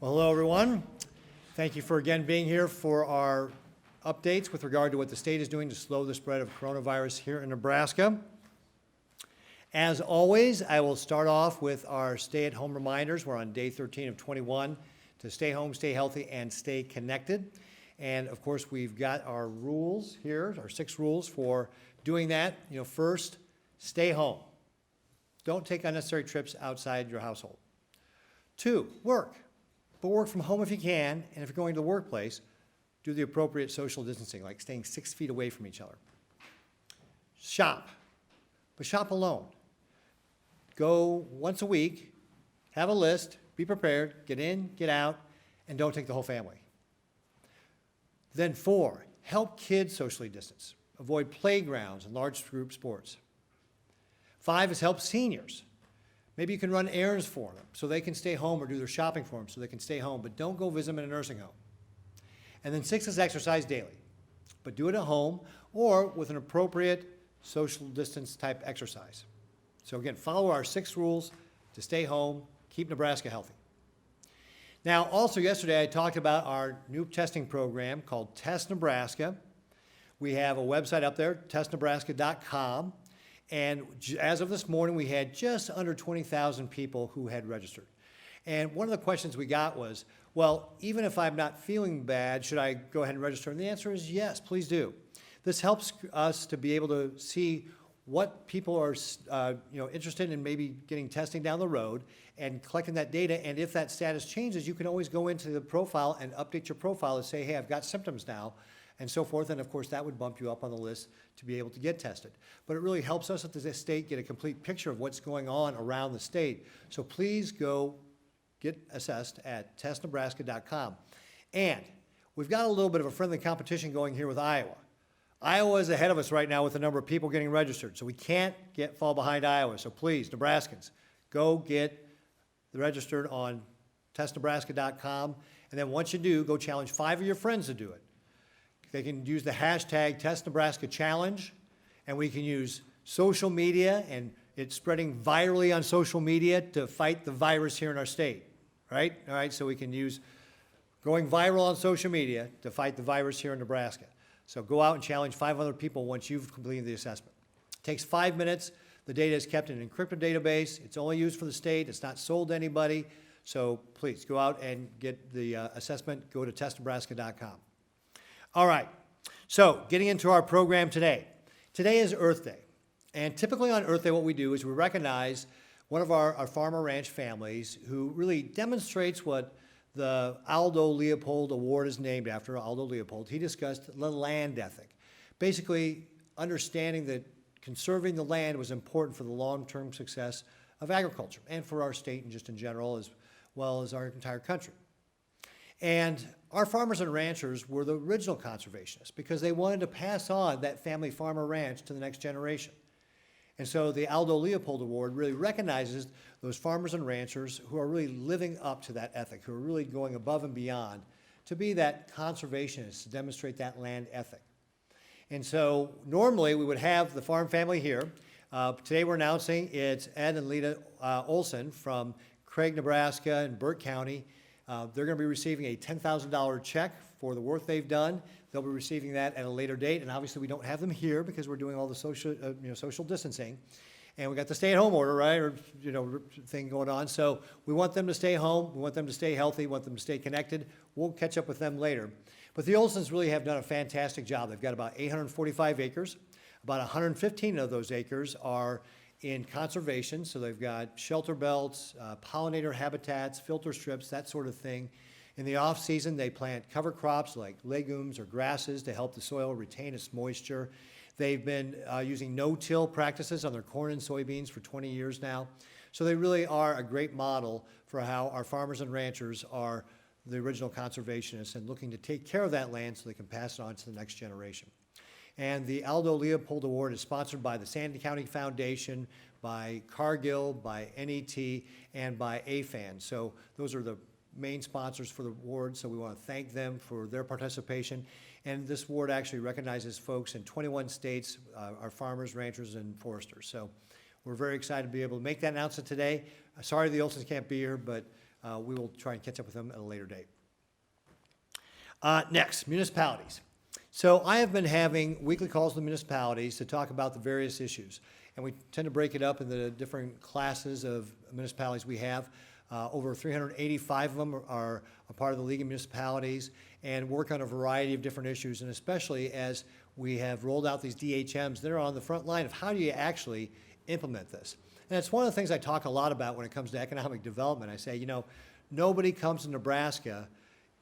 Well, hello, everyone. Thank you for again being here for our updates with regard to what the state is doing to slow the spread of coronavirus here in Nebraska. As always, I will start off with our stay-at-home reminders. We're on day 13 of 21 to stay home, stay healthy, and stay connected. And of course, we've got our rules here, our 6 rules for doing that. First, stay home. Don't take unnecessary trips outside your household. 2, work. But work from home if you can, and if you're going to the workplace, do the appropriate social distancing, like staying 6 feet away from each other. Shop, but shop alone. Go once a week, have a list, be prepared, get in, get out, and don't take the whole family. Then 4, help kids socially distance. Avoid playgrounds and large group sports. 5 is help seniors. Maybe you can run errands for them so they can stay home or do their shopping for them so they can stay home, but don't go visit them in a nursing home. And then 6 is exercise daily, but do it at home or with an appropriate social distance type exercise. So again, follow our 6 rules to stay home, keep Nebraska healthy. Now, also yesterday I talked about our new testing program called Test Nebraska. We have a website up there, testnebraska.com. And as of this morning, we had just under 20,000 people who had registered. And one of the questions we got was, well, even if I'm not feeling bad, should I go ahead and register? And the answer is yes, please do. This helps us to be able to see what people are interested in maybe getting testing down the road and collecting that data. And if that status changes, you can always go into the profile and update your profile and say, hey, I've got symptoms now, and so forth. And of course, that would bump you up on the list to be able to get tested. But it really helps us at the state get a complete picture of what's going on around the state. So please go get assessed at testnebraska.com. And we've got a little bit of a friendly competition going here with Iowa. Iowa is ahead of us right now with the number of people getting registered. So we can't fall behind Iowa. So please, Nebraskans, go get registered on testnebraska.com. And then once you do, go challenge 5 of your friends to do it. They can use the hashtag TestNebraskaChallenge, and we can use social media, and it's spreading virally on social media to fight the virus here in our state, right? All right, so we can use going viral on social media to fight the virus here in Nebraska. So go out and challenge 5 other people once you've completed the assessment. It takes 5 minutes. The data is kept in an encrypted database. It's only used for the state. It's not sold to anybody. So please go out and get the assessment. Go to testnebraska.com. All right, so getting into our program today. Today is Earth Day, and typically on Earth Day what we do is we recognize one of our farmer ranch families who really demonstrates what the Aldo Leopold Award is named after, Aldo Leopold. He discussed the land ethic, basically understanding that conserving the land was important for the long-term success of agriculture and for our state and just in general as well as our entire country. And our farmers and ranchers were the original conservationists because they wanted to pass on that family farmer ranch to the next generation. And so the Aldo Leopold Award really recognizes those farmers and ranchers who are really living up to that ethic, who are really going above and beyond to be that conservationist, to demonstrate that land ethic. And so normally we would have the farm family here. Today we're announcing it's Ed and Lita Olson from Craig, Nebraska and Burt County. They're going to be receiving a $10,000 check for the work they've done. They'll be receiving that at a later date, and obviously we don't have them here because we're doing all the social distancing, and we got the stay-at-home order, right, or thing going on. So we want them to stay home. We want them to stay healthy. We want them to stay connected. We'll catch up with them later. But the Olsons really have done a fantastic job. They've got about 845 acres. About 115 of those acres are in conservation, so they've got shelter belts, pollinator habitats, filter strips, that sort of thing. In the off-season, they plant cover crops like legumes or grasses to help the soil retain its moisture. They've been using no-till practices on their corn and soybeans for 20 years now. So they really are a great model for how our farmers and ranchers are the original conservationists and looking to take care of that land so they can pass it on to the next generation. And the Aldo Leopold Award is sponsored by the Sandy County Foundation, by Cargill, by NET, and by AFAN. So those are the main sponsors for the award, so we want to thank them for their participation. And this award actually recognizes folks in 21 states, our farmers, ranchers, and foresters. So we're very excited to be able to make that announcement today. Sorry the Olsons can't be here, but we will try and catch up with them at a later date. Next, municipalities. So I have been having weekly calls with municipalities to talk about the various issues. And we tend to break it up into the different classes of municipalities we have. Over 385 of them are a part of the League of Municipalities and work on a variety of different issues, and especially as we have rolled out these DHMs, they're on the front line of how do you actually implement this. And it's one of the things I talk a lot about when it comes to economic development. I say, you know, nobody comes to Nebraska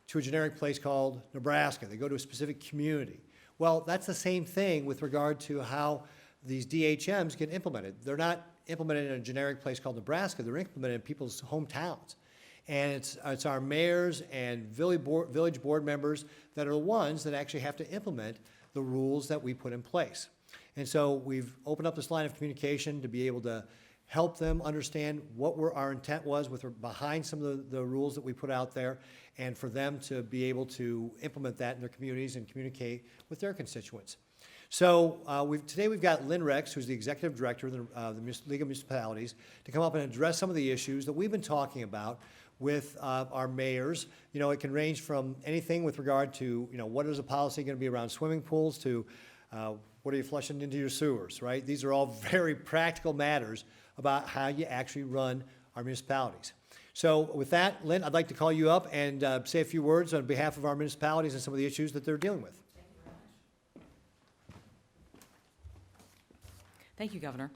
to a generic place called Nebraska. They go to a specific community. Well, that's the same thing with regard to how these DHMs get implemented. They're not implemented in a generic place called Nebraska. They're implemented in people's hometowns. And it's our mayors and village board members that are the ones that actually have to implement the rules that we put in place. And so we've opened up this line of communication to be able to help them understand what our intent was behind some of the rules that we put out there, and for them to be able to implement that in their communities and communicate with their constituents. So today we've got Lynn Rex, who's the Executive Director of the League of Municipalities, to come up and address some of the issues that we've been talking about with our mayors. You know, it can range from anything with regard to, you know, what is the policy going to be around swimming pools to what are you flushing into your sewers, right? These are all very practical matters about how you actually run our municipalities. So with that, Lynn, I'd like to call you up and say a few words on behalf of our municipalities and some of the issues that they're dealing with. Thank you, Governor.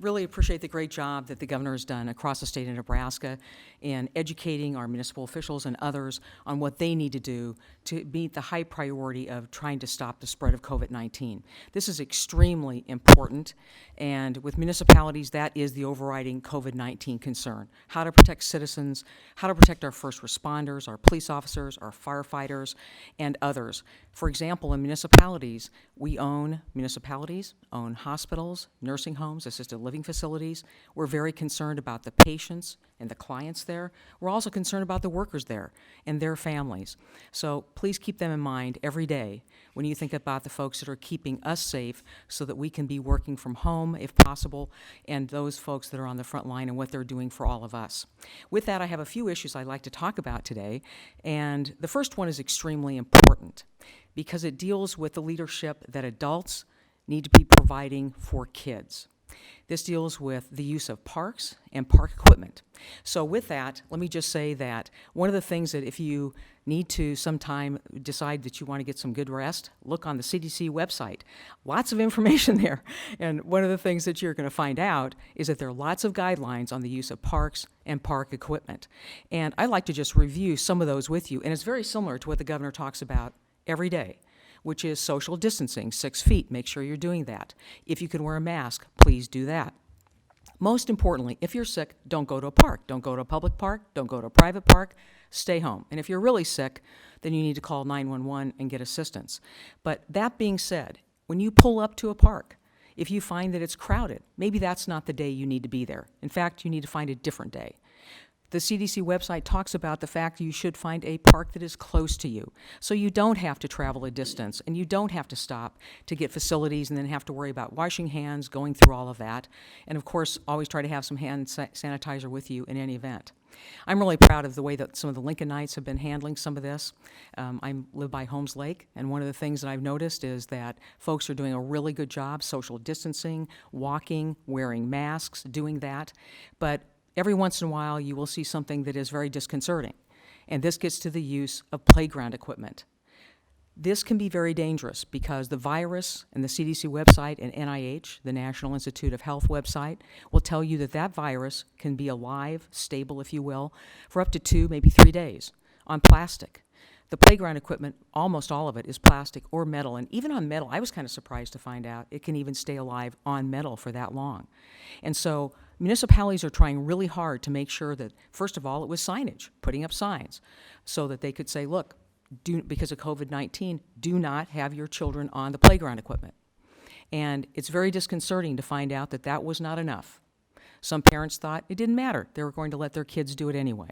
Really appreciate the great job that the governor has done across the state of Nebraska in educating our municipal officials and others on what they need to do to meet the high priority of trying to stop the spread of COVID-19. This is extremely important, and with municipalities, that is the overriding COVID-19 concern. How to protect citizens, how to protect our first responders, our police officers, our firefighters, and others. For example, in municipalities, municipalities own hospitals, nursing homes, assisted living facilities. We're very concerned about the patients and the clients there. We're also concerned about the workers there and their families. So please keep them in mind every day when you think about the folks that are keeping us safe so that we can be working from home if possible, and those folks that are on the front line and what they're doing for all of us. With that, I have a few issues I'd like to talk about today, and the first one is extremely important because it deals with the leadership that adults need to be providing for kids. This deals with the use of parks and park equipment. So with that, let me just say that one of the things that if you need to sometime decide that you want to get some good rest, look on the CDC website. Lots of information there. And one of the things that you're going to find out is that there are lots of guidelines on the use of parks and park equipment. And I'd like to just review some of those with you. And it's very similar to what the governor talks about every day, which is social distancing, 6 feet. Make sure you're doing that. If you can wear a mask, please do that. Most importantly, if you're sick, don't go to a park. Don't go to a public park. Don't go to a private park. Stay home. And if you're really sick, then you need to call 911 and get assistance. But that being said, when you pull up to a park, if you find that it's crowded, maybe that's not the day you need to be there. In fact, you need to find a different day. The CDC website talks about the fact you should find a park that is close to you, so you don't have to travel a distance and you don't have to stop to get facilities and then have to worry about washing hands, going through all of that. And of course, always try to have some hand sanitizer with you in any event. I'm really proud of the way that some of the Lincolnites have been handling some of this. I live by Holmes Lake, and one of the things that I've noticed is that folks are doing a really good job social distancing, walking, wearing masks, doing that. But every once in a while, you will see something that is very disconcerting, and this gets to the use of playground equipment. This can be very dangerous because the virus and the CDC website and NIH, the National Institute of Health website, will tell you that that virus can be alive, stable, if you will, for up to 2, maybe 3 days on plastic. The playground equipment, almost all of it, is plastic or metal. And even on metal, I was kind of surprised to find out it can even stay alive on metal for that long. And so municipalities are trying really hard to make sure that, first of all, it was signage, putting up signs, so that they could say, look, because of COVID-19, do not have your children on the playground equipment. And it's very disconcerting to find out that that was not enough. Some parents thought it didn't matter. They were going to let their kids do it anyway.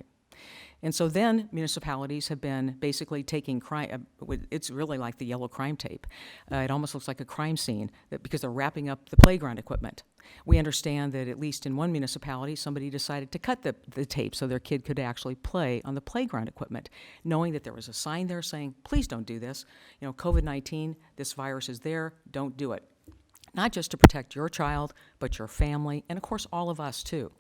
And so then municipalities have been basically taking crime, it's really like the yellow crime tape. It almost looks like a crime scene because they're wrapping up the playground equipment. We understand that at least in one municipality, somebody decided to cut the tape so their kid could actually play on the playground equipment, knowing that there was a sign there saying, please don't do this. You know, COVID-19, this virus is there, don't do it. Not just to protect your child, but your family, and of course all of us too.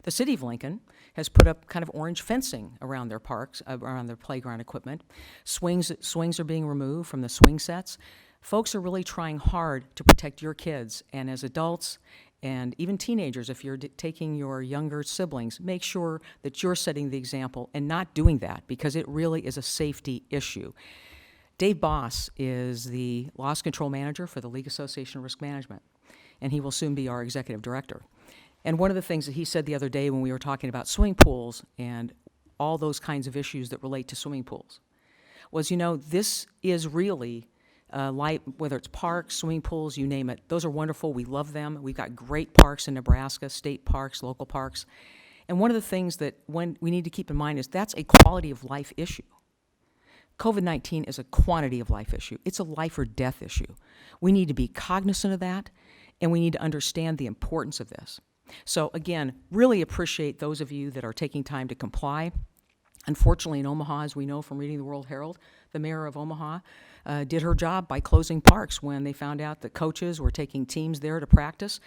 The city of Lincoln has put up kind of orange fencing around their parks, around their playground equipment. Swings are being removed from the swing sets. Folks are really trying hard to protect your kids, and as adults, and even teenagers, if you're taking your younger siblings, make sure that you're setting the example and not doing that, because it really is a safety issue. Dave Boss is the loss control manager for the League Association of Risk Management, and he will soon be our executive director. And one of the things that he said the other day when we were talking about swimming pools and all those kinds of issues that relate to swimming pools was, you know, this is really whether it's parks, swimming pools, you name it. Those are wonderful. We love them. We've got great parks in Nebraska, state parks, local parks. And one of the things that we need to keep in mind is that's a quality of life issue. COVID-19 is a quantity of life issue. It's a life or death issue. We need to be cognizant of that, and we need to understand the importance of this. So again, really appreciate those of you that are taking time to comply. Unfortunately, in Omaha, as we know from reading the World Herald, the mayor of Omaha did her job by closing parks when they found out that coaches were taking teams there to practice.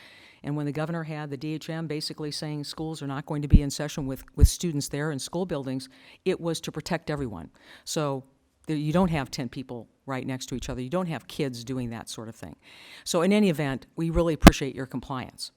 And when the governor had the DHM basically saying schools are not going to be in session with students there in school buildings, it was to protect everyone. So you don't have 10 people right next to each other. You don't have kids doing that sort of thing. So in any event, we really appreciate your compliance.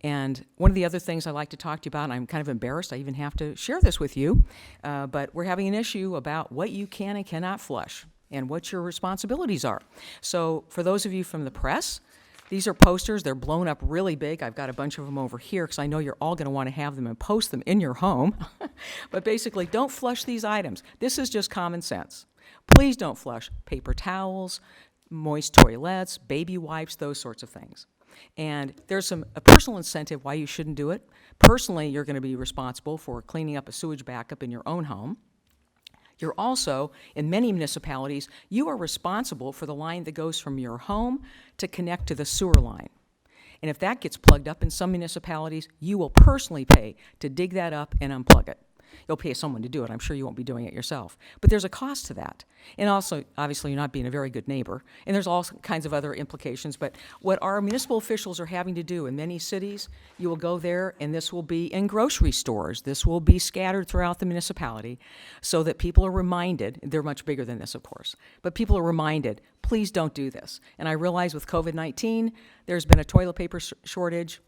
And one of the other things I like to talk to you about, and I'm kind of embarrassed I even have to share this with you, but we're having an issue about what you can and cannot flush and what your responsibilities are. So for those of you from the press, these are posters. They're blown up really big. I've got a bunch of them over here because I know you're all going to want to have them and post them in your home. But basically, don't flush these items. This is just common sense. Please don't flush paper towels, moist toilettes, baby wipes, those sorts of things. And there's a personal incentive why you shouldn't do it. Personally, you're going to be responsible for cleaning up a sewage backup in your own home. You're also, in many municipalities, you are responsible for the line that goes from your home to connect to the sewer line. And if that gets plugged up in some municipalities, you will personally pay to dig that up and unplug it. You'll pay someone to do it. I'm sure you won't be doing it yourself. But there's a cost to that. And also, obviously, you're not being a very good neighbor. And there's all kinds of other implications. But what our municipal officials are having to do in many cities, you will go there, and this will be in grocery stores. This will be scattered throughout the municipality so that people are reminded. They're much bigger than this, of course. But people are reminded, please don't do this. And I realize with COVID-19, there's been a toilet paper shortage.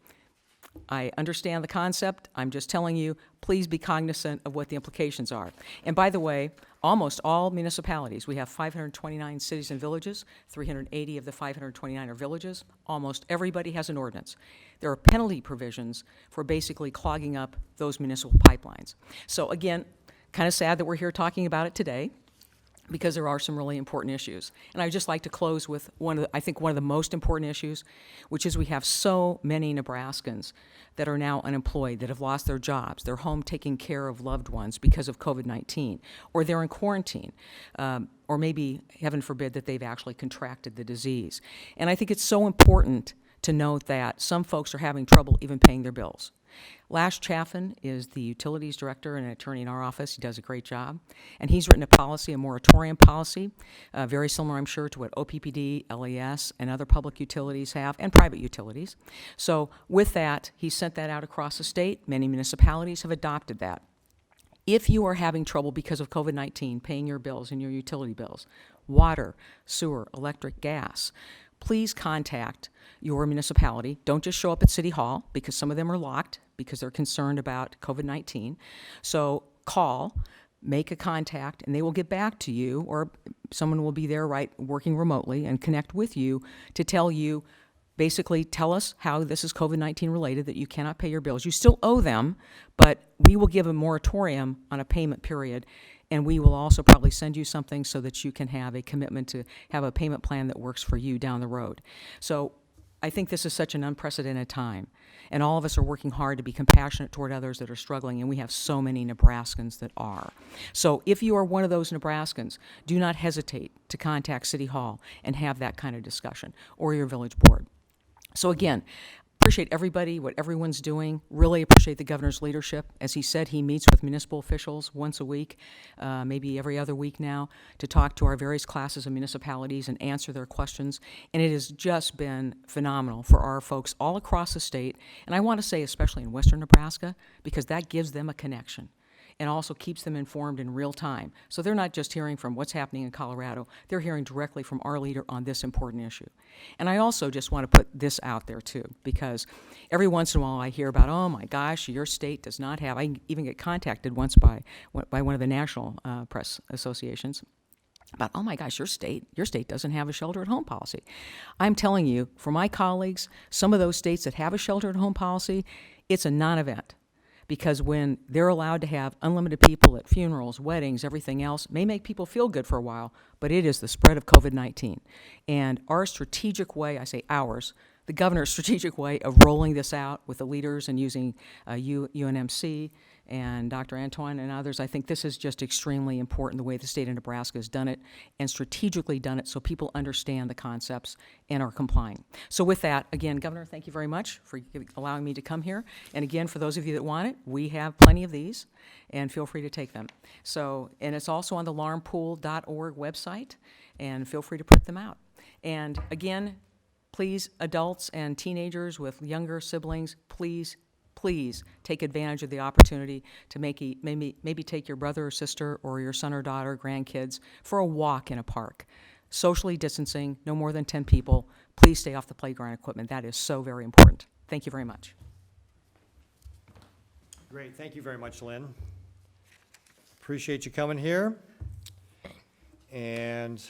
I understand the concept. I'm just telling you, please be cognizant of what the implications are. And by the way, almost all municipalities, we have 529 cities and villages, 380 of the 529 are villages. Almost everybody has an ordinance. There are penalty provisions for basically clogging up those municipal pipelines. So again, kind of sad that we're here talking about it today, because there are some really important issues. And I'd just like to close with I think one of the most important issues, which is we have so many Nebraskans that are now unemployed, that have lost their jobs, they're home taking care of loved ones because of COVID-19, or they're in quarantine, or maybe, heaven forbid, that they've actually contracted the disease. And I think it's so important to note that some folks are having trouble even paying their bills. Lash Chaffin is the utilities director and an attorney in our office. He does a great job. And he's written a policy, a moratorium policy, very similar, I'm sure, to what OPPD, LES, and other public utilities have, and private utilities. So with that, he sent that out across the state. Many municipalities have adopted that. If you are having trouble because of COVID-19 paying your bills and your utility bills, water, sewer, electric, gas, please contact your municipality. Don't just show up at City Hall, because some of them are locked because they're concerned about COVID-19. So call, make a contact, and they will get back to you, or someone will be there working remotely and connect with you to tell you, basically tell us how this is COVID-19 related, that you cannot pay your bills. You still owe them, but we will give a moratorium on a payment period. And we will also probably send you something so that you can have a commitment to have a payment plan that works for you down the road. So I think this is such an unprecedented time, and all of us are working hard to be compassionate toward others that are struggling, and we have so many Nebraskans that are. So if you are one of those Nebraskans, do not hesitate to contact City Hall and have that kind of discussion, or your village board. So again, appreciate everybody, what everyone's doing. Really appreciate the governor's leadership. As he said, he meets with municipal officials once a week, maybe every other week now, to talk to our various classes of municipalities and answer their questions. And it has just been phenomenal for our folks all across the state. And I want to say especially in western Nebraska, because that gives them a connection and also keeps them informed in real time. So they're not just hearing from what's happening in Colorado, they're hearing directly from our leader on this important issue. And I also just want to put this out there too, because every once in a while I hear about, oh my gosh, your state does not have, I even get contacted once by one of the national press associations about, oh my gosh, your state doesn't have a shelter-at-home policy. I'm telling you, for my colleagues, some of those states that have a shelter-at-home policy, it's a non-event. Because when they're allowed to have unlimited people at funerals, weddings, everything else, may make people feel good for a while, but it is the spread of COVID-19. And our strategic way, I say ours, the governor's strategic way of rolling this out with the leaders and using UNMC and Dr. Antoine and others, I think this is just extremely important, the way the state of Nebraska has done it and strategically done it so people understand the concepts and are complying. So with that, again, Governor, thank you very much for allowing me to come here. And again, for those of you that want it, we have plenty of these, and feel free to take them. So, and it's also on the alarmpool.org website, and feel free to print them out. And again, please, adults and teenagers with younger siblings, please take advantage of the opportunity to maybe take your brother or sister or your son or daughter, grandkids, for a walk in a park. Socially distancing, no more than 10 people. Please stay off the playground equipment. That is so very important. Thank you very much. Great, thank you very much, Lynn. Appreciate you coming here. And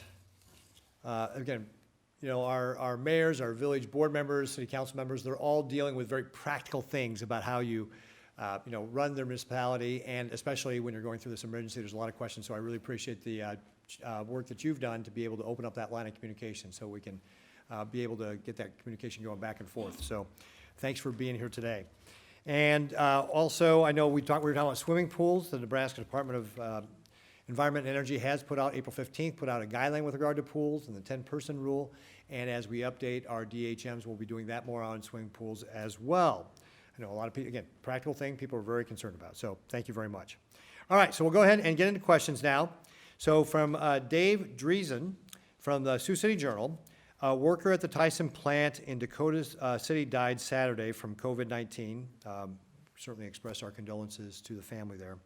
again, you know, our mayors, our village board members, city council members, they're all dealing with very practical things about how you run their municipality, and especially when you're going through this emergency, there's a lot of questions. So I really appreciate the work that you've done to be able to open up that line of communication so we can be able to get that communication going back and forth. So thanks for being here today. And also, I know we were talking about swimming pools. The Nebraska Department of Environment and Energy has put out, April 15th, put out a guideline with regard to pools and the 10-person rule. And as we update our DHMs, we'll be doing that more on swimming pools as well. I know a lot of people, again, practical thing people are very concerned about. So thank you very much. All right, so we'll go ahead and get into questions now. So from Dave Driesen from the Sioux City Journal, a worker at the Tyson plant in Dakota City died Saturday from COVID-19. Certainly express our condolences to the family there.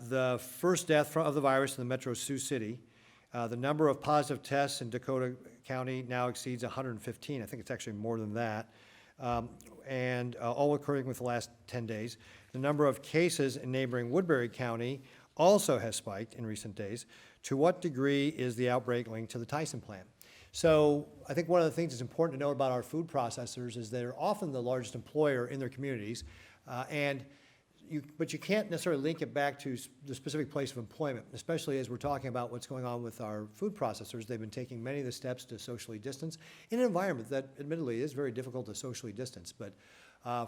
The first death of the virus in the metro Sioux City. The number of positive tests in Dakota County now exceeds 115. I think it's actually more than that. And all occurring with the last 10 days. The number of cases in neighboring Woodbury County also has spiked in recent days. To what degree is the outbreak linked to the Tyson plant? So I think one of the things that's important to know about our food processors is they're often the largest employer in their communities, but you can't necessarily link it back to the specific place of employment, especially as we're talking about what's going on with our food processors. They've been taking many of the steps to socially distance in an environment that admittedly is very difficult to socially distance. But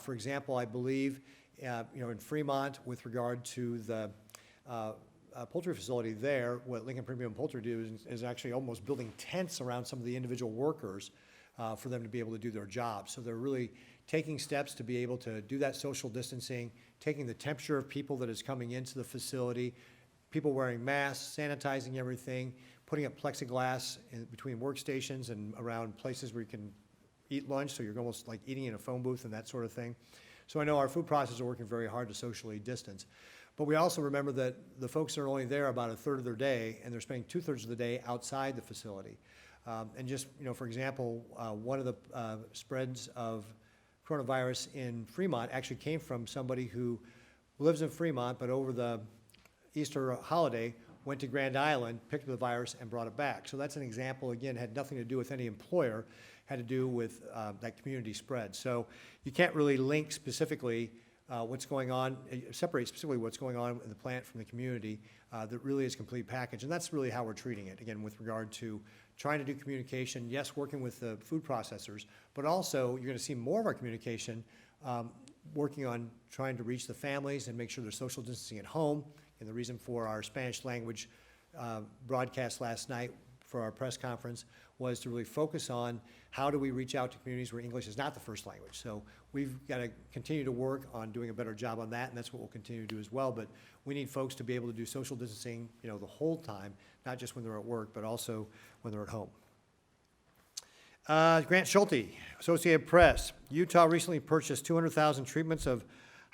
for example, I believe in Fremont with regard to the poultry facility there, what Lincoln Premium Poultry do is actually almost building tents around some of the individual workers for them to be able to do their job. So they're really taking steps to be able to do that social distancing, taking the temperature of people that is coming into the facility, people wearing masks, sanitizing everything, putting up plexiglass in between workstations and around places where you can eat lunch, so you're almost like eating in a phone booth and that sort of thing. So I know our food processors are working very hard to socially distance. But we also remember that the folks are only there about a third of their day, and they're spending 2/3 of the day outside the facility. And just, for example, one of the spreads of coronavirus in Fremont actually came from somebody who lives in Fremont, but over the Easter holiday went to Grand Island, picked up the virus, and brought it back. So that's an example, again, had nothing to do with any employer, had to do with that community spread. So you can't really link specifically what's going on, separate specifically what's going on in the plant from the community, that really is a complete package. And that's really how we're treating it, again, with regard to trying to do communication, yes, working with the food processors, but also you're going to see more of our communication working on trying to reach the families and make sure there's social distancing at home. And the reason for our Spanish language broadcast last night for our press conference was to really focus on how do we reach out to communities where English is not the first language. So we've got to continue to work on doing a better job on that, and that's what we'll continue to do as well. But we need folks to be able to do social distancing, the whole time, not just when they're at work, but also when they're at home. Grant Schulte, Associated Press. Utah recently purchased 200,000 treatments of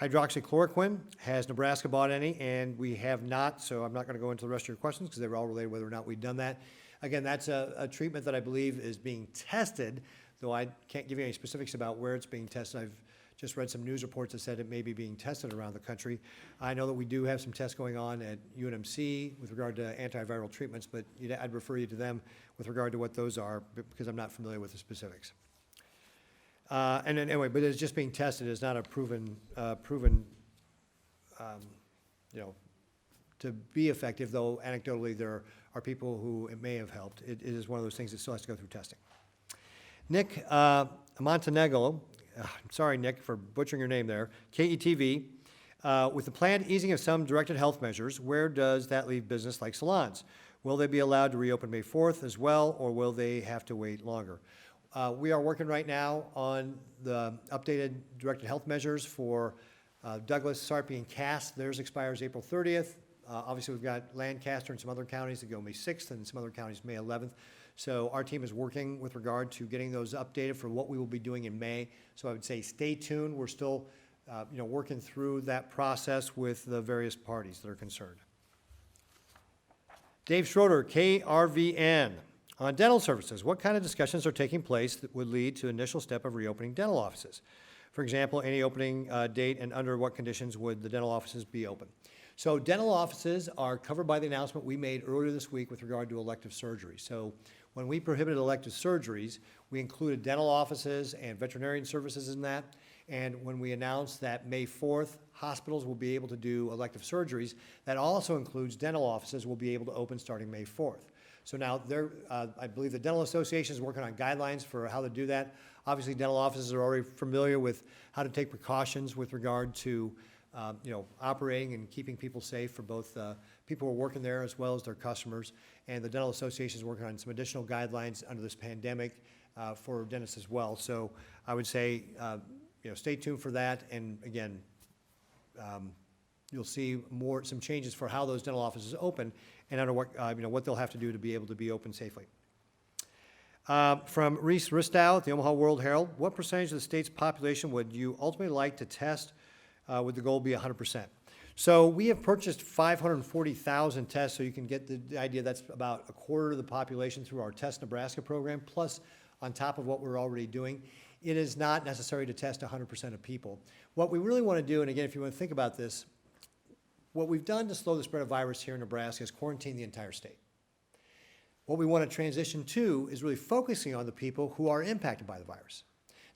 hydroxychloroquine. Has Nebraska bought any? And we have not, so I'm not going to go into the rest of your questions because they were all related whether or not we've done that. Again, that's a treatment that I believe is being tested, though I can't give you any specifics about where it's being tested. I've just read some news reports that said it may be being tested around the country. I know that we do have some tests going on at UNMC with regard to antiviral treatments, but I'd refer you to them with regard to what those are because I'm not familiar with the specifics. And then anyway, but it's just being tested. It's not a proven, to be effective, though anecdotally there are people who it may have helped. It is one of those things that still has to go through testing. Nick Montenegro, I'm sorry, Nick, for butchering your name there, KETV, with the planned easing of some directed health measures, where does that leave business like salons? Will they be allowed to reopen May 4th as well, or will they have to wait longer? We are working right now on the updated directed health measures for Douglas, Sarpy, and Cass. Theirs expires April 30th. Obviously, we've got Lancaster and some other counties that go May 6th, and some other counties May 11th. So our team is working with regard to getting those updated for what we will be doing in May. So I would say stay tuned. We're still working through that process with the various parties that are concerned. Dave Schroeder, KRVN. On dental services, what kind of discussions are taking place that would lead to initial step of reopening dental offices? For example, any opening date and under what conditions would the dental offices be open? So dental offices are covered by the announcement we made earlier this week with regard to elective surgery. So when we prohibited elective surgeries, we included dental offices and veterinarian services in that. And when we announced that May 4th, hospitals will be able to do elective surgeries, that also includes dental offices will be able to open starting May 4th. So now I believe the Dental Association is working on guidelines for how to do that. Obviously, dental offices are already familiar with how to take precautions with regard to operating and keeping people safe for both people who are working there as well as their customers. And the Dental Association is working on some additional guidelines under this pandemic for dentists as well. So I would say, stay tuned for that. And again, you'll see some changes for how those dental offices open and under what they'll have to do to be able to be open safely. From Reese Ristow at the Omaha World Herald, what percentage of the state's population would you ultimately like to test? Would the goal be 100%? So we have purchased 540,000 tests, so you can get the idea that's about a quarter of the population through our Test Nebraska program, plus on top of what we're already doing. It is not necessary to test 100% of people. What we really want to do, and again, if you want to think about this, what we've done to slow the spread of virus here in Nebraska is quarantine the entire state. What we want to transition to is really focusing on the people who are impacted by the virus.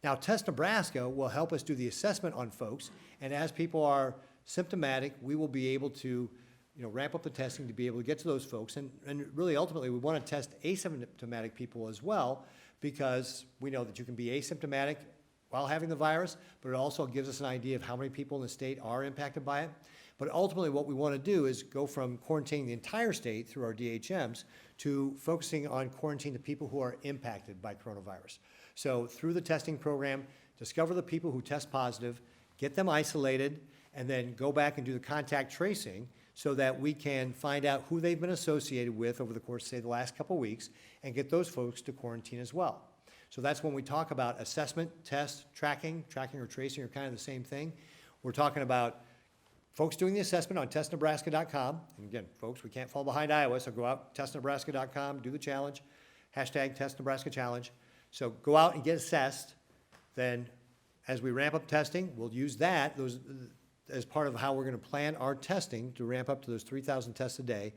Now, Test Nebraska will help us do the assessment on folks, and as people are symptomatic, we will be able to ramp up the testing to be able to get to those folks. And really, ultimately, we want to test asymptomatic people as well, because we know that you can be asymptomatic while having the virus, but it also gives us an idea of how many people in the state are impacted by it. But ultimately, what we want to do is go from quarantining the entire state through our DHMs to focusing on quarantining the people who are impacted by coronavirus. So through the testing program, discover the people who test positive, get them isolated, and then go back and do the contact tracing so that we can find out who they've been associated with over the course, say, the last couple of weeks, and get those folks to quarantine as well. So that's when we talk about assessment, test, tracking or tracing are kind of the same thing. We're talking about folks doing the assessment on testnebraska.com. And again, folks, we can't fall behind Iowa, so go out, testnebraska.com, do the challenge, #TestNebraskaChallenge. So go out and get assessed. Then as we ramp up testing, we'll use those as part of how we're going to plan our testing to ramp up to those 3,000 tests a day.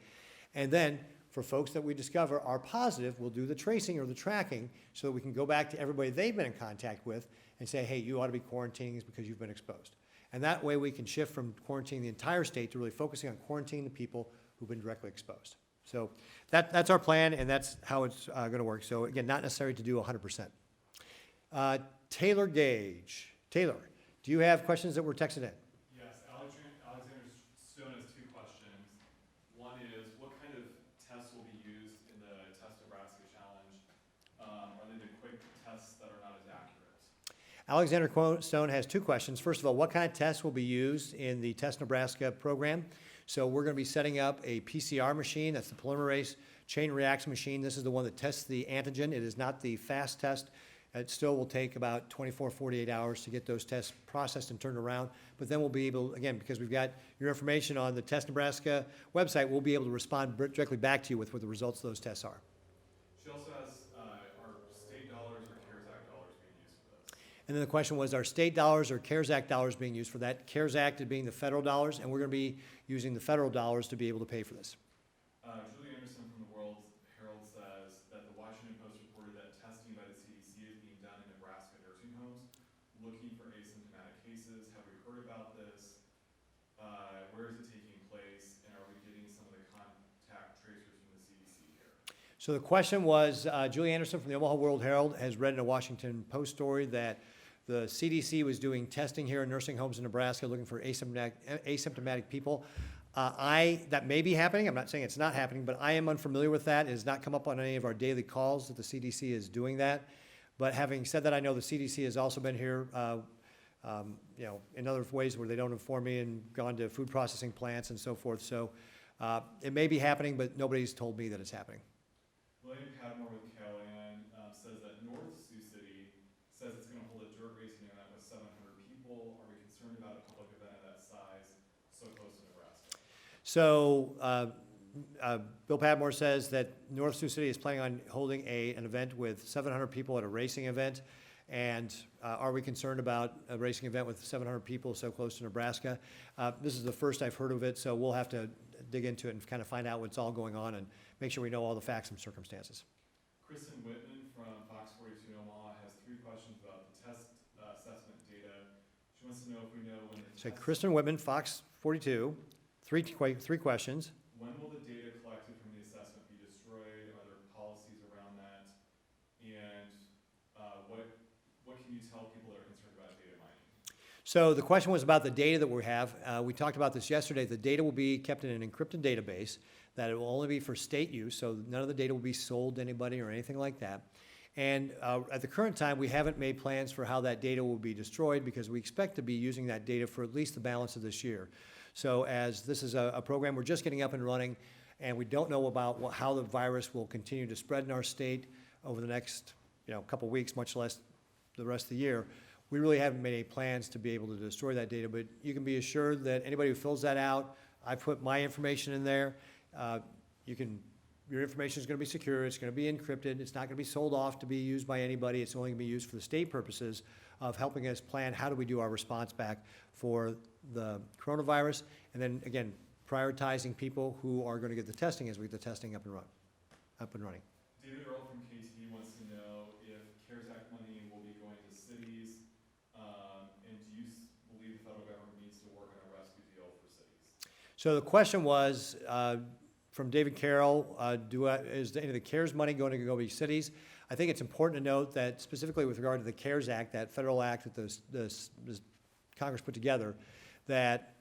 And then for folks that we discover are positive, we'll do the tracing or the tracking so that we can go back to everybody they've been in contact with and say, hey, you ought to be quarantining because you've been exposed. And that way we can shift from quarantining the entire state to really focusing on quarantining the people who've been directly exposed. So that's our plan, and that's how it's going to work. So again, not necessary to do 100%. Taylor Gage. Taylor, do you have questions that were texted in? Yes, Alexander Stone has two questions. One is, what kind of tests will be used in the Test Nebraska Challenge? Are they the quick tests that are not as accurate? Alexander Stone has two questions. First of all, what kind of tests will be used in the Test Nebraska program? So we're going to be setting up a PCR machine. That's the polymerase chain reaction machine. This is the one that tests the antigen. It is not the fast test. It still will take about 24, 48 hours to get those tests processed and turned around. But then we'll be able, again, because we've got your information on the Test Nebraska website, we'll be able to respond directly back to you with what the results of those tests are. She also asks, are state dollars or CARES Act dollars being used for this? And then the question was, are state dollars or CARES Act dollars being used for that? CARES Act being the federal dollars, and we're going to be using the federal dollars to be able to pay for this. Julie Anderson from the World Herald says that the Washington Post reported that testing by the CDC is being done in Nebraska nursing homes, looking for asymptomatic cases. Have we heard about this? Where is it taking place? And are we getting some of the contact tracers from the CDC here? So the question was, Julie Anderson from the Omaha World Herald has read in a Washington Post story that the CDC was doing testing here in nursing homes in Nebraska looking for asymptomatic people. That may be happening. I'm not saying it's not happening, but I am unfamiliar with that. It has not come up on any of our daily calls that the CDC is doing that. But having said that, I know the CDC has also been here, in other ways where they don't inform me and gone to food processing plants and so forth. So it may be happening, but nobody's told me that it's happening. William Padmore with Callahan says that North Sioux City says it's going to hold a dirt racing event with 700 people. Are we concerned about a public event of that size so close to Nebraska? So Bill Padmore says that North Sioux City is planning on holding an event with 700 people at a racing event. And are we concerned about a racing event with 700 people so close to Nebraska? This is the first I've heard of it, so we'll have to dig into it and kind of find out what's all going on and make sure we know all the facts and circumstances. Kristen Whitman from Fox 42 in Omaha has three questions about the test assessment data. She wants to know if we know when the So Kristen Whitman, Fox 42, three questions. when will the data collected from the assessment be destroyed? Are there policies around that? And what can you tell people that are concerned about data mining? So the question was about the data that we have. We talked about this yesterday. The data will be kept in an encrypted database, that it will only be for state use, so none of the data will be sold to anybody or anything like that. And at the current time, we haven't made plans for how that data will be destroyed because we expect to be using that data for at least the balance of this year. So as this is a program we're just getting up and running, and we don't know about how the virus will continue to spread in our state over the next couple weeks, much less the rest of the year, we really haven't made any plans to be able to destroy that data. But you can be assured that anybody who fills that out, I put my information in there. Your information is going to be secure. It's going to be encrypted. It's not going to be sold off to be used by anybody. It's only going to be used for the state purposes of helping us plan how do we do our response back for the coronavirus. And then, again, prioritizing people who are going to get the testing as we get the testing up and running. David Earl from KT wants to know if CARES Act money will be going to cities, and do you believe the federal government needs to work on a rescue deal for cities? So the question was, from David Carroll, is any of the CARES money going to go to cities? I think it's important to note that specifically with regard to the CARES Act, that federal act that the Congress put together, that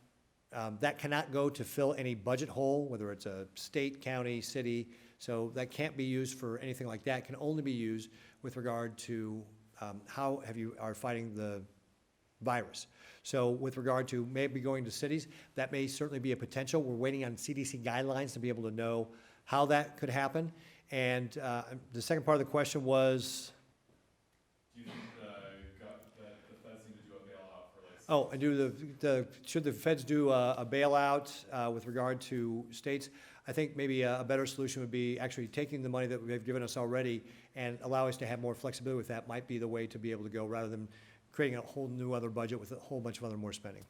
that cannot go to fill any budget hole, whether it's a state, county, city. So that can't be used for anything like that. It can only be used with regard to how are fighting the virus. So with regard to maybe going to cities, that may certainly be a potential. We're waiting on CDC guidelines to be able to know how that could happen. And the second part of the question was? Do you think that the feds need to do a bailout for like? Oh, and should the feds do a bailout with regard to states? I think maybe a better solution would be actually taking the money that they've given us already and allow us to have more flexibility with that might be the way to be able to go rather than creating a whole new other budget with a whole bunch of other more spending.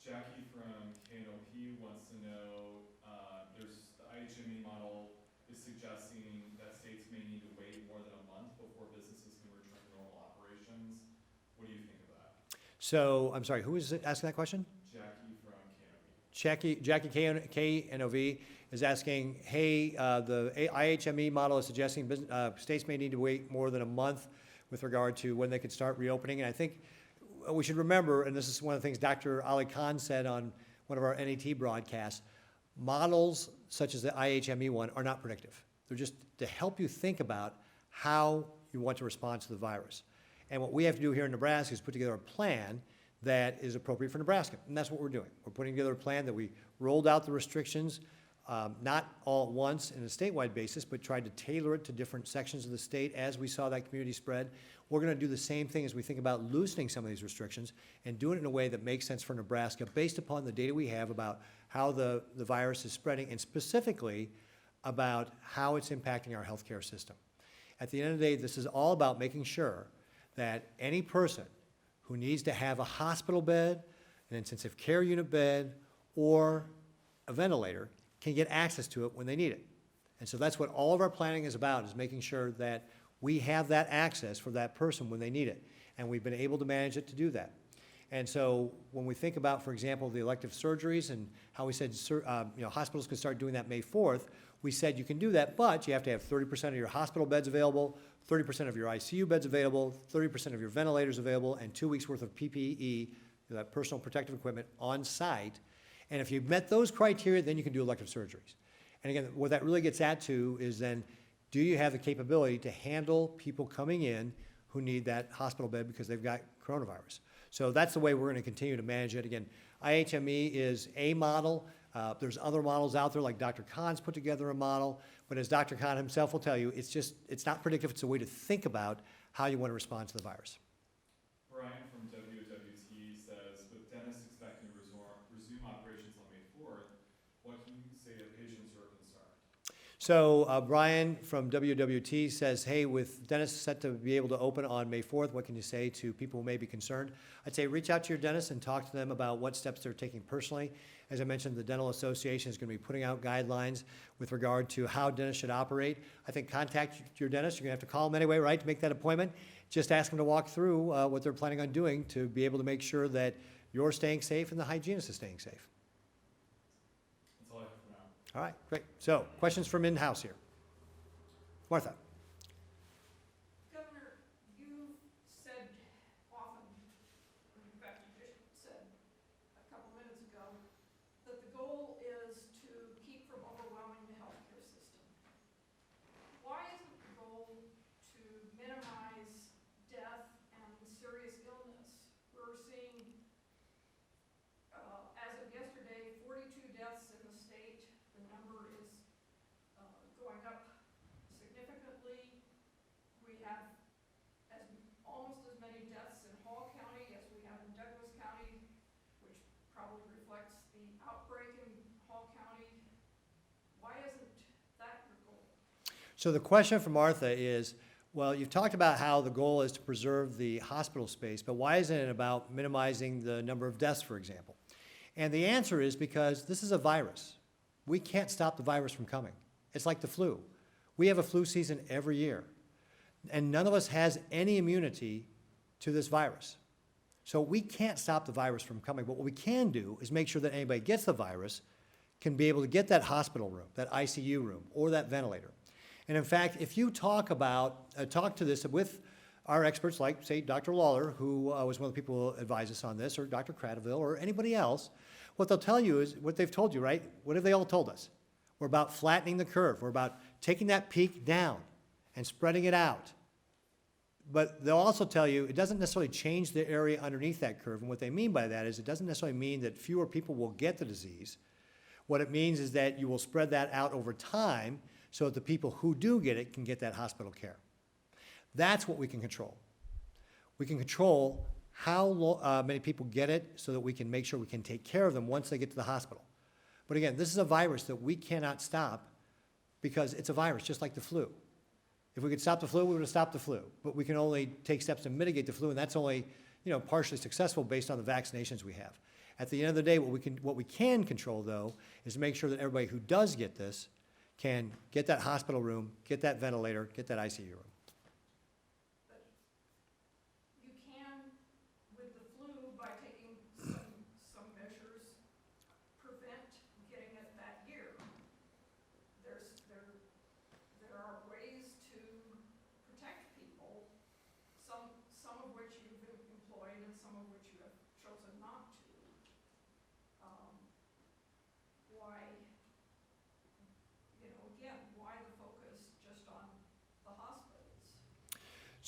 Jackie from KNOP wants to know, there's the IHME model is suggesting that states may need to wait more than a month before businesses can return to normal operations. What do you think of that? So, I'm sorry, who is asking that question? Jackie from KNOV. Jackie KNOV is asking, hey, the IHME model is suggesting states may need to wait more than a month with regard to when they could start reopening. And I think we should remember, and this is one of the things Dr. Ali Khan said on one of our NET broadcasts, models such as the IHME one are not predictive. They're just to help you think about how you want to respond to the virus. And what we have to do here in Nebraska is put together a plan that is appropriate for Nebraska. And that's what we're doing. We're putting together a plan that we rolled out the restrictions, not all at once in a statewide basis, but tried to tailor it to different sections of the state as we saw that community spread. We're going to do the same thing as we think about loosening some of these restrictions and doing it in a way that makes sense for Nebraska based upon the data we have about how the virus is spreading and specifically about how it's impacting our healthcare system. At the end of the day, this is all about making sure that any person who needs to have a hospital bed, an intensive care unit bed, or a ventilator can get access to it when they need it. And so that's what all of our planning is about, is making sure that we have that access for that person when they need it. And we've been able to manage it to do that. And so when we think about, for example, the elective surgeries and how we said hospitals could start doing that May 4th, we said you can do that, but you have to have 30% of your hospital beds available, 30% of your ICU beds available, 30% of your ventilators available, and 2 weeks worth of PPE, that personal protective equipment, on site. And if you've met those criteria, then you can do elective surgeries. And again, what that really gets at to is then, do you have the capability to handle people coming in who need that hospital bed because they've got coronavirus? So that's the way we're going to continue to manage it. Again, IHME is a model. There's other models out there, like Dr. Khan's put together a model. But as Dr. Khan himself will tell you, it's not predictive. It's a way to think about how you want to respond to the virus. Brian from WWT says, with dentists expecting to resume operations on May 4th, what can you say to patients who are concerned? So Brian from WWT says, hey, with dentists set to be able to open on May 4th, what can you say to people who may be concerned? I'd say reach out to your dentist and talk to them about what steps they're taking personally. As I mentioned, the Dental Association is going to be putting out guidelines with regard to how dentists should operate. I think contact your dentist. You're going to have to call them anyway, right, to make that appointment. Just ask them to walk through what they're planning on doing to be able to make sure that you're staying safe and the hygienist is staying safe. That's all I have for now. All right, great. So questions from in-house here. Martha. Governor, you said often, in fact, you just said a couple minutes ago, that the goal is to keep from overwhelming the healthcare system. Why isn't the goal to minimize death and serious illness? We're seeing, as of yesterday, 42 deaths in the state. The number is going up significantly. We have almost as many deaths in Hall County as we have in Douglas County, which probably reflects the outbreak in Hall County. Why isn't that your goal? So the question from Martha is, well, you've talked about how the goal is to preserve the hospital space, but why isn't it about minimizing the number of deaths, for example? And the answer is because this is a virus. We can't stop the virus from coming. It's like the flu. We have a flu season every year, and none of us has any immunity to this virus. So we can't stop the virus from coming, but what we can do is make sure that anybody gets the virus can be able to get that hospital room, that ICU room, or that ventilator. And in fact, if you talk to this with our experts, like, say, Dr. Lawler, who was one of the people who advised us on this, or Dr. Cradaville, or anybody else, what they'll tell you is what they've told you, right? What have they all told us? We're about flattening the curve. We're about taking that peak down and spreading it out. But they'll also tell you it doesn't necessarily change the area underneath that curve. And what they mean by that is it doesn't necessarily mean that fewer people will get the disease. What it means is that you will spread that out over time so that the people who do get it can get that hospital care. That's what we can control. We can control how many people get it so that we can make sure we can take care of them once they get to the hospital. But again, this is a virus that we cannot stop because it's a virus, just like the flu. If we could stop the flu, we would have stopped the flu. But we can only take steps to mitigate the flu, and that's only, partially successful based on the vaccinations we have. At the end of the day, what we can control, though, is to make sure that everybody who does get this can get that hospital room, get that ventilator, get that ICU room. But you can with the flu by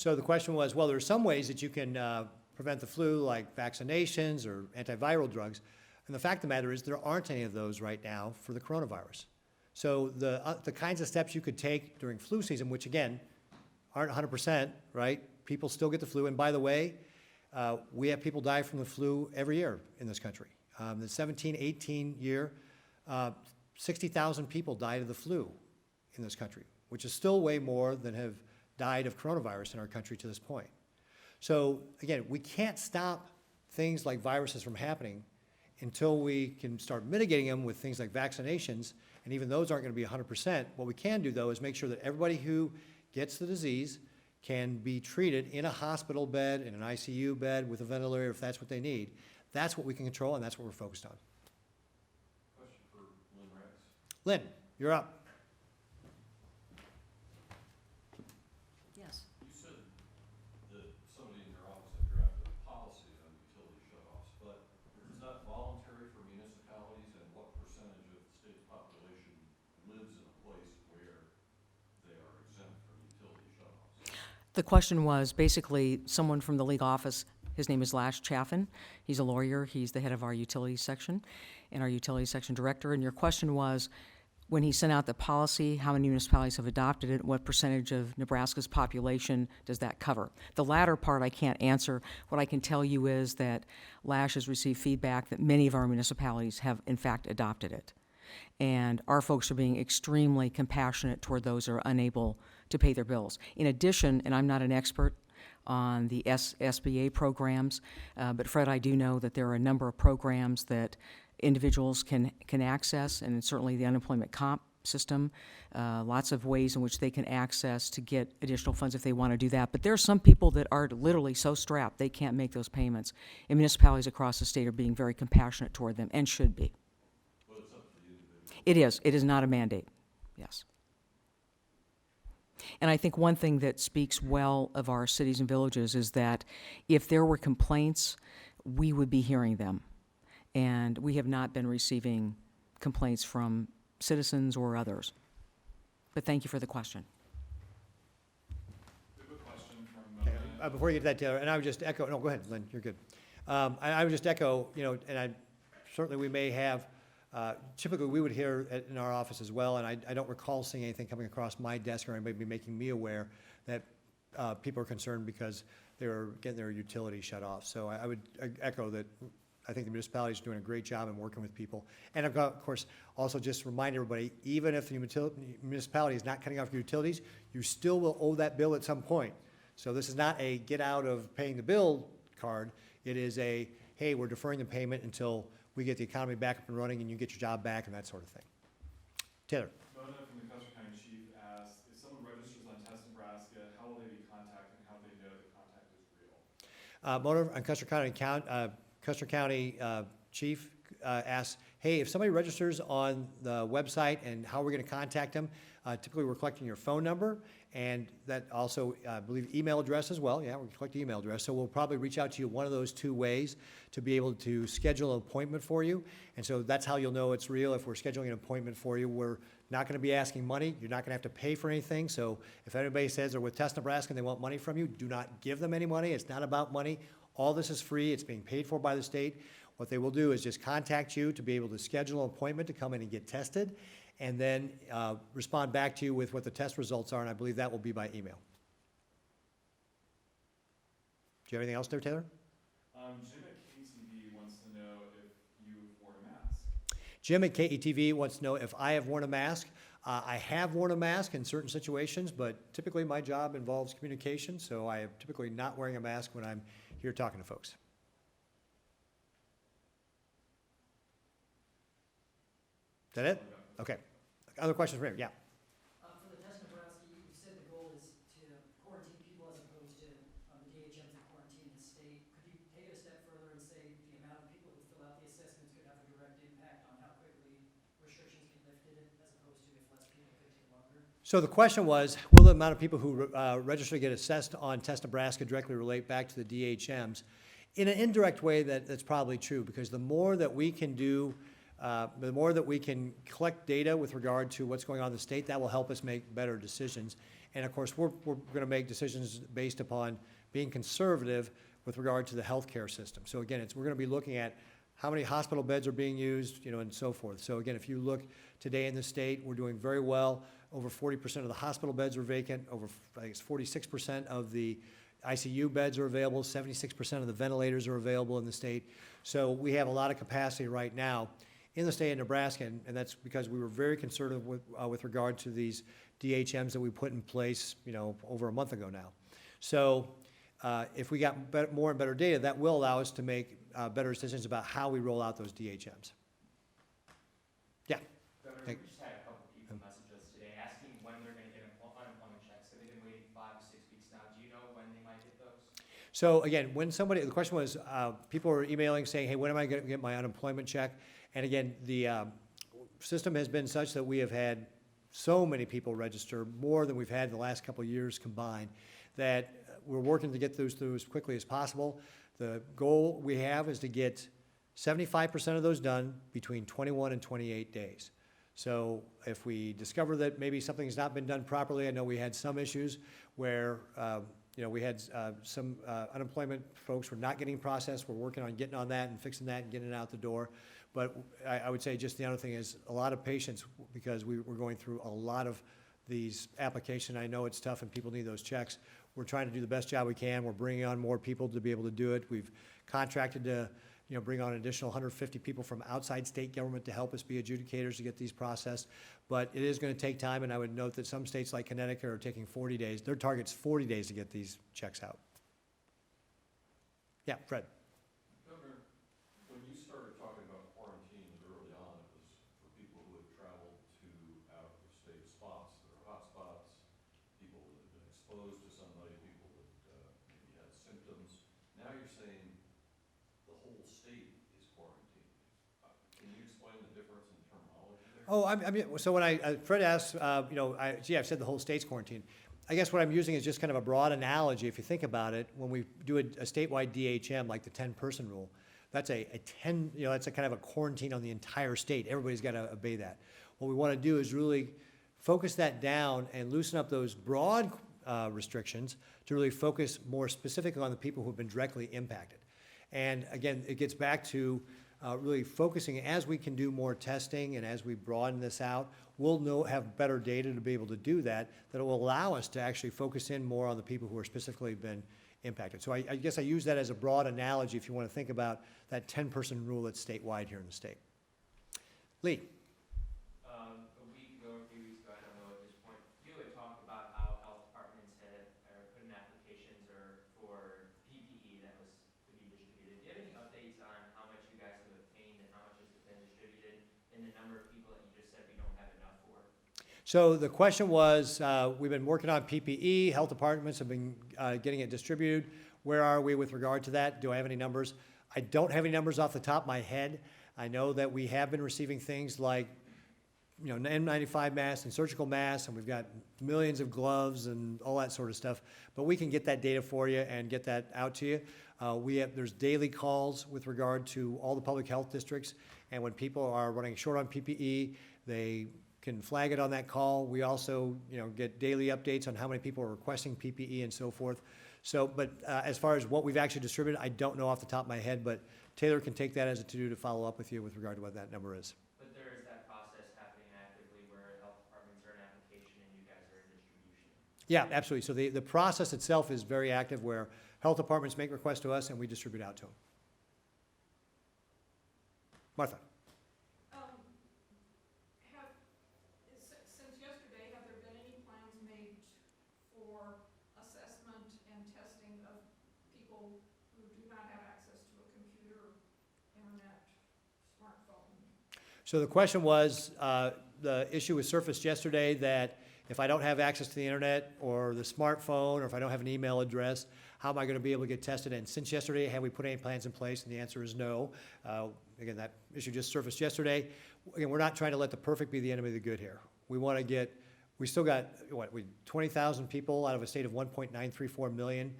So the question was, well, there are some ways that you can prevent the flu, like vaccinations or antiviral drugs. And the fact of the matter is, there aren't any of those right now for the coronavirus. So the kinds of steps you could take during flu season, which again, aren't 100%, right? People still get the flu. And by the way, we have people die from the flu every year in this country. The 17-18 year, 60,000 people died of the flu in this country, which is still way more than have died of coronavirus in our country to this point. So again, we can't stop things like viruses from happening until we can start mitigating them with things like vaccinations, and even those aren't going to be 100%. What we can do, though, is make sure that everybody who gets the disease can be treated in a hospital bed, in an ICU bed, with a ventilator, if that's what they need. That's what we can control, and that's what we're focused on. Question for Lynn Rex. Lynn, you're up. Yes. You said that somebody in your office had drafted a policy on utility shutoffs, but is that voluntary for municipalities, and what percentage of the state's population lives in a place where they are exempt from utility shutoffs? The question was basically someone from the league office. His name is Lash Chaffin. He's a lawyer. He's the head of our utilities section and our utilities section director. And your question was, when he sent out the policy, how many municipalities have adopted it? What percentage of Nebraska's population does that cover? The latter part I can't answer. What I can tell you is that Lash has received feedback that many of our municipalities have in fact adopted it. And our folks are being extremely compassionate toward those who are unable to pay their bills. In addition, and I'm not an expert on the SBA programs, but Fred, I do know that there are a number of programs that individuals can access, and certainly the unemployment comp system, lots of ways in which they can access to get additional funds if they want to do that. But there are some people that are literally so strapped they can't make those payments, and municipalities across the state are being very compassionate toward them, and should be. Well, it's up to the individual. It is. It is not a mandate. Yes. And I think one thing that speaks well of our cities and villages is that if there were complaints, we would be hearing them. And we have not been receiving complaints from citizens or others. But thank you for the question. We have a question from Okay, before you get to that, Taylor, and I would just echo, no, go ahead, Lynn, you're good. I would just echo, and certainly we may have, typically we would hear in our office as well, and I don't recall seeing anything coming across my desk or anybody making me aware that people are concerned because they were getting their utilities shut off. So I would echo that. I think the municipality is doing a great job in working with people. And I've got, of course, also just remind everybody, even if the municipality is not cutting off your utilities, you still will owe that bill at some point. So this is not a get out of paying the bill card. It is a, hey, we're deferring the payment until we get the economy back up and running and you get your job back and that sort of thing. Taylor. Mona from the Custer County Chief asked, if someone registers on Test Nebraska, how will they be contacted and how do they know the contact is real? Mona on Custer County Chief asks, hey, if somebody registers on the website and how we're going to contact them, typically we're collecting your phone number and that also, I believe, email address as well. Yeah, we're collecting email address. So we'll probably reach out to you one of those two ways to be able to schedule an appointment for you. And so that's how you'll know it's real. If we're scheduling an appointment for you, we're not going to be asking money. You're not going to have to pay for anything. So if anybody says they're with Test Nebraska and they want money from you, do not give them any money. It's not about money. All this is free. It's being paid for by the state. What they will do is just contact you to be able to schedule an appointment to come in and get tested, and then respond back to you with what the test results are, and I believe that will be by email. Do you have anything else there, Taylor? Jim at KTV wants to know if you've worn a mask. Jim at KETV wants to know if I have worn a mask. I have worn a mask in certain situations, but typically my job involves communication, so I am typically not wearing a mask when I'm here talking to folks. Is that it? Okay. Other questions for him? Yeah. For the Test Nebraska, you said the goal is to quarantine people as opposed to the DHM to quarantine the state. Could you take it a step further and say the amount of people who fill out the assessments could have a direct impact on how quickly restrictions get lifted as opposed to if less people could take longer? So the question was, will the amount of people who register to get assessed on Test Nebraska directly relate back to the DHMs? In an indirect way, that's probably true, because the more that we can do The more that we can collect data with regard to what's going on in the state, that will help us make better decisions. And of course, we're going to make decisions based upon being conservative with regard to the healthcare system. So again, we're going to be looking at how many hospital beds are being used, and so forth. So again, if you look today in the state, we're doing very well. Over 40% of the hospital beds are vacant. Over, I think it's 46% of the ICU beds are available. 76% of the ventilators are available in the state. So we have a lot of capacity right now in the state of Nebraska, and that's because we were very conservative with regard to these DHMs that we put in place, over a month ago now. So if we got more and better data, that will allow us to make better decisions about how we roll out those DHMs. Yeah. Governor, we just had a couple people message us today asking when they're going to get unemployment checks. Have they been waiting 5 to 6 weeks now? Do you know when they might get those? So again, the question was, people are emailing saying, hey, when am I going to get my unemployment check? And again, the system has been such that we have had so many people register, more than we've had in the last couple of years combined, that we're working to get those through as quickly as possible. The goal we have is to get 75% of those done between 21 and 28 days. So if we discover that maybe something's not been done properly, I know we had some issues where we had some unemployment folks were not getting processed. We're working on getting on that and fixing that and getting it out the door. But I would say just the other thing is a lot of patience, because we're going through a lot of these applications. I know it's tough and people need those checks. We're trying to do the best job we can. We're bringing on more people to be able to do it. We've contracted to bring on an additional 150 people from outside state government to help us be adjudicators to get these processed. But it is going to take time, and I would note that some states like Connecticut are taking 40 days. Their target's 40 days to get these checks out. Yeah, Fred. Governor, when you started talking about quarantines early on, it was for people who had traveled to out-of-state spots that are hot spots, people that had been exposed to somebody, people that maybe had symptoms. Now you're saying the whole state is quarantined. Can you explain the difference in terminology there? Oh, so when Fred asked, I've said the whole state's quarantined. I guess what I'm using is just kind of a broad analogy. If you think about it, when we do a statewide DHM, like the 10-person rule, that's that's a kind of a quarantine on the entire state. Everybody's got to obey that. What we want to do is really focus that down and loosen up those broad restrictions to really focus more specifically on the people who have been directly impacted. And again, it gets back to really focusing as we can do more testing and as we broaden this out, we'll have better data to be able to do that will allow us to actually focus in more on the people who are specifically been impacted. So I guess I use that as a broad analogy if you want to think about that 10-person rule that's statewide here in the state. Lee. A week ago or a few weeks ago, I don't know at this point, you had talked about how health departments are putting applications for PPE that was to be distributed. Do you have any updates on how much you guys have obtained and how much has been distributed, and the number of people that you just said we don't have enough for? So the question was, we've been working on PPE. Health departments have been getting it distributed. Where are we with regard to that? Do I have any numbers? I don't have any numbers off the top of my head. I know that we have been receiving things like, N95 masks and surgical masks, and we've got millions of gloves and all that sort of stuff. But we can get that data for you and get that out to you. There's daily calls with regard to all the public health districts, and when people are running short on PPE, they can flag it on that call. We also, get daily updates on how many people are requesting PPE and so forth. So, but as far as what we've actually distributed, I don't know off the top of my head, but Taylor can take that as a to-do to follow up with you with regard to what that number is. But there is that process happening actively where health departments are in application and you guys are in distribution. Yeah, absolutely. So the process itself is very active where health departments make requests to us and we distribute out to them. Martha. Since yesterday, have there been any plans made for assessment and testing of people who do not have access to a computer, internet, smartphone? So the question was, the issue was surfaced yesterday that if I don't have access to the internet or the smartphone, or if I don't have an email address, how am I going to be able to get tested? And since yesterday, have we put any plans in place? And the answer is no. Again, that issue just surfaced yesterday. Again, we're not trying to let the perfect be the enemy of the good here. We still got, 20,000 people out of a state of 1.934 million,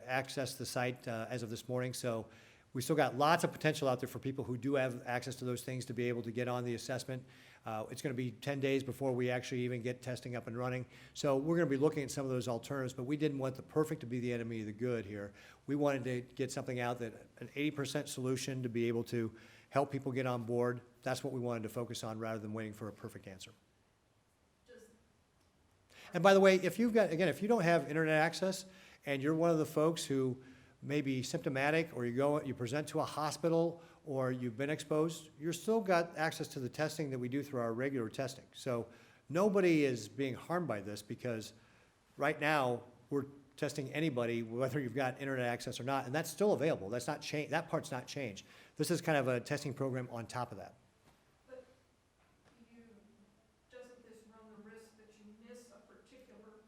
access the site as of this morning. So We still got lots of potential out there for people who do have access to those things to be able to get on the assessment. It's gonna be 10 days before we actually even get testing up and running. So we're gonna be looking at some of those alternatives, but we didn't want the perfect to be the enemy of the good here. We wanted to get something out that, an 80% solution to be able to help people get on board. That's what we wanted to focus on rather than waiting for a perfect answer. And by the way, if you've got, again, if you don't have internet access and you're one of the folks who may be symptomatic, or you present to a hospital, or you've been exposed, you're still got access to the testing that we do through our regular testing. So nobody is being harmed by this, because right now, we're testing anybody, whether you've got internet access or not, and that's still available. That's not changed, that part's not changed. This is kind of a testing program on top of that. But doesn't this run the risk that you miss a particular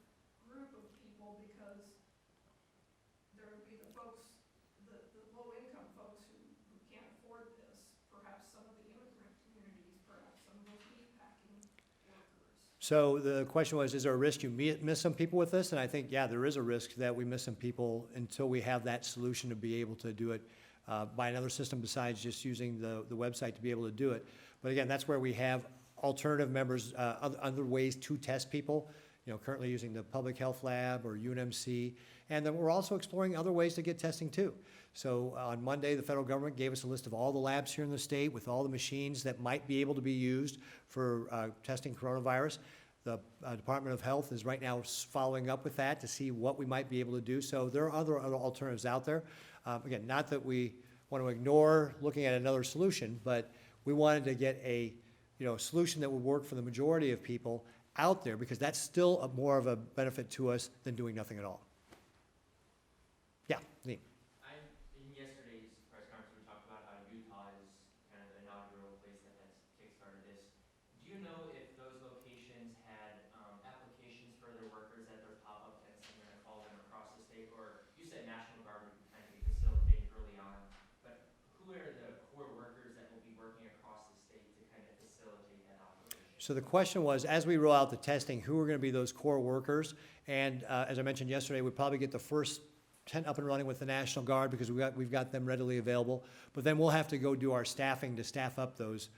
group of people, because there would be the folks, the low-income folks who can't afford this, perhaps some of the immigrant communities, perhaps some of those meatpacking workers? So the question was, is there a risk you miss some people with this? And I think, yeah, there is a risk that we miss some people until we have that solution to be able to do it by another system besides just using the website to be able to do it. But again, that's where we have alternative members, other ways to test people, you know, currently using the Public Health Lab or UNMC. And then we're also exploring other ways to get testing too. So on Monday, the federal government gave us a list of all the labs here in the state with all the machines that might be able to be used for testing coronavirus. The Department of Health is right now following up with that to see what we might be able to do. So there are other alternatives out there. Again, not that we want to ignore looking at another solution, but we wanted to get a, you know, solution that would work for the majority of people out there, because that's still more of a benefit to us than doing nothing at all. Yeah, Lee. In yesterday's press conference, we talked about how Utah is kind of the inaugural place that has kickstarted this. Do you know if those locations had applications for their workers at their pop-up tents, I'm gonna call them, across the state? Or you said National Guard would kind of be facilitating early on, but who are the core workers that will be working across the state to kind of facilitate that operation? So the question was, as we roll out the testing, who are going to be those core workers? And as I mentioned yesterday, we'd probably get the first tent up and running with the National Guard, because we've got them readily available. But then we'll have to go do our staffing to staff up those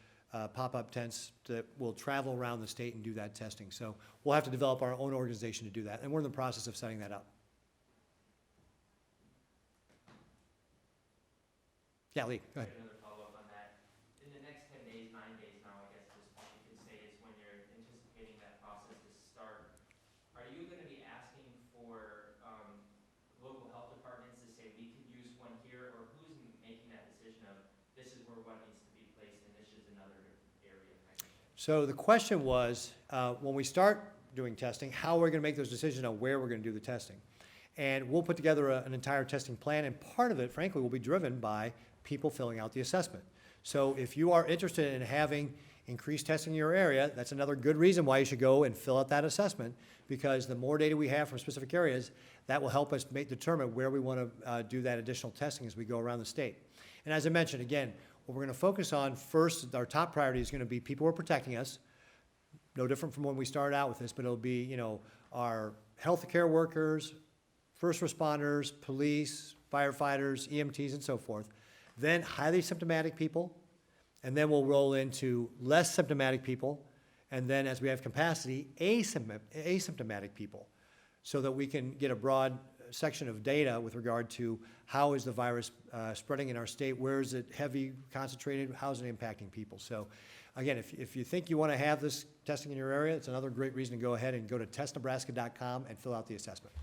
pop-up tents that will travel around the state and do that testing. So we'll have to develop our own organization to do that, and we're in the process of setting that up. Yeah, Lee, go ahead. Another follow-up on that. In the next 10 days, 9 days now, I guess at this point you could say, is when you're anticipating that process to start. Are you going to be asking for local health departments to say, we can use one here, or who's making that decision of, this is where one needs to be placed and this is another area kind of thing? So the question was, when we start doing testing, how are we going to make those decisions on where we're going to do the testing? And we'll put together an entire testing plan, and part of it, frankly, will be driven by people filling out the assessment. So if you are interested in having increased testing in your area, that's another good reason why you should go and fill out that assessment, because the more data we have from specific areas, that will help us determine where we want to do that additional testing as we go around the state. And as I mentioned, again, what we're going to focus on first, our top priority is going to be people who are protecting us. No different from when we started out with this, but it'll be, you know, our healthcare workers, first responders, police, firefighters, EMTs, and so forth. Then highly symptomatic people, and then we'll roll into less symptomatic people, and then as we have capacity, asymptomatic people, so that we can get a broad section of data with regard to how is the virus spreading in our state, where is it heavy, concentrated, how is it impacting people. So again, if you think you want to have this testing in your area, it's another great reason to go ahead and go to testnebraska.com and fill out the assessment.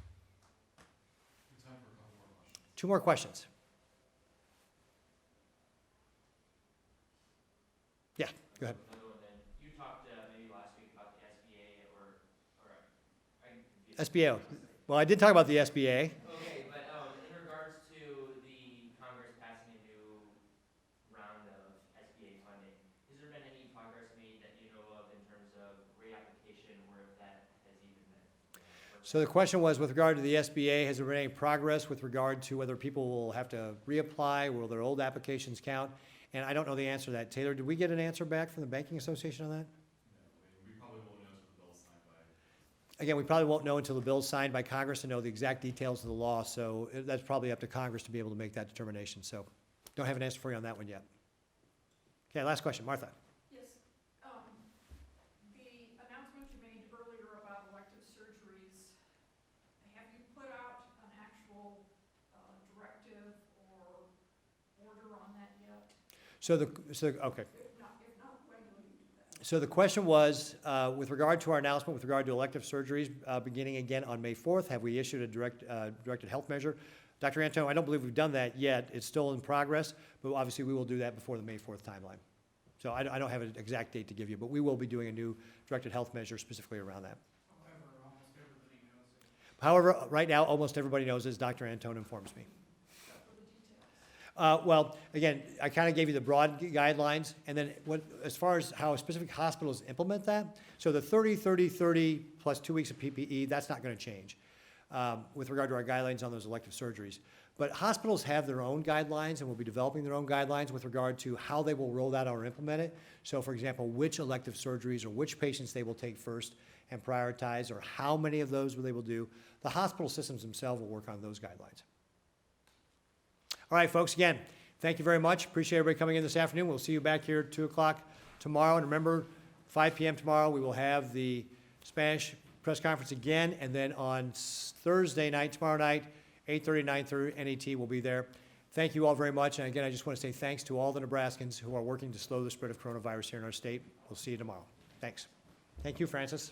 Time for a couple more questions. 2 more questions. Yeah, go ahead. Another one then. You talked maybe last week about the SBA or I'm confused. SBA. Well, I did talk about the SBA. Okay, but in regards to the Congress passing a new round of SBA funding, has there been any progress made that you know of in terms of reapplication, or if that has even been? So the question was, with regard to the SBA, has there been any progress with regard to whether people will have to reapply, will their old applications count? And I don't know the answer to that. Taylor, did we get an answer back from the Banking Association on that? No, we probably won't know until the bill's signed by. Again, we probably won't know until the bill's signed by Congress to know the exact details of the law, so that's probably up to Congress to be able to make that determination. So Don't have an answer for you on that one yet. Okay, last question, Martha. Yes, the announcement you made earlier about elective surgeries, have you put out an actual directive or order on that yet? Okay. If not, when will you do that? So the question was, with regard to our announcement, with regard to elective surgeries, beginning again on May 4th, have we issued a directed health measure? Dr. Antonio, I don't believe we've done that yet. It's still in progress, but obviously we will do that before the May 4th timeline. So I don't have an exact date to give you, but we will be doing a new directed health measure specifically around that. However, right now, almost everybody knows, as Dr. Antone informs me. Well, again, I kind of gave you the broad guidelines, and then as far as how specific hospitals implement that, so the 30, 30, 30 plus 2 weeks of PPE, that's not going to change with regard to our guidelines on those elective surgeries. But hospitals have their own guidelines and will be developing their own guidelines with regard to how they will roll that out or implement it. So, for example, which elective surgeries or which patients they will take first and prioritize, or how many of those they will do. The hospital systems themselves will work on those guidelines. All right, folks, again, thank you very much. Appreciate everybody coming in this afternoon. We'll see you back here at 2 o'clock tomorrow. And remember, 5 p.m. tomorrow, we will have the Spanish press conference again. And then on Thursday night, tomorrow night, 8:30 to 9:30, NET will be there. Thank you all very much. And again, I just want to say thanks to all the Nebraskans who are working to slow the spread of coronavirus here in our state. We'll see you tomorrow. Thanks. Thank you, Francis.